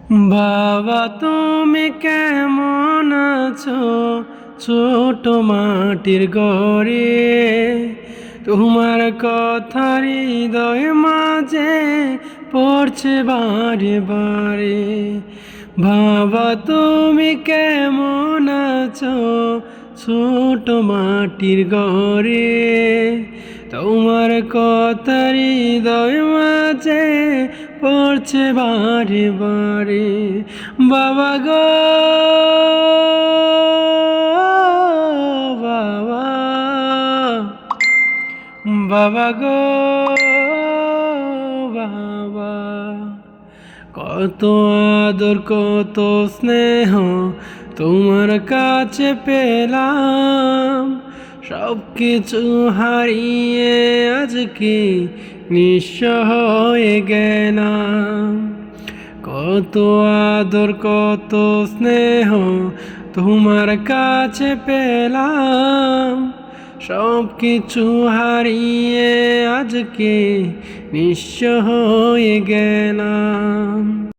বাবা তুমি কেমন আছো ছোট মাটির ঘরে? তোমার কথা হৃদয় মাঝে পড়ছে বারে বারে। বাবা তুমি কেমন আছো ছোট মাটির ঘরে? তোমার কথা হৃদয় মাঝে পড়ছে বারে বারে। বাবা গো বাবা, বাবা গো বাবা, কত আদর কত স্নেহ তোমার কাছে পেলাম, সব কিছু হারিয়ে আজকে নিঃস্ব হয়ে গেলাম। কত আদর কত স্নেহ তোমার কাছে পেলাম, সব কিছু হারিয়ে আজকে নিঃস্ব হয়ে গেলাম।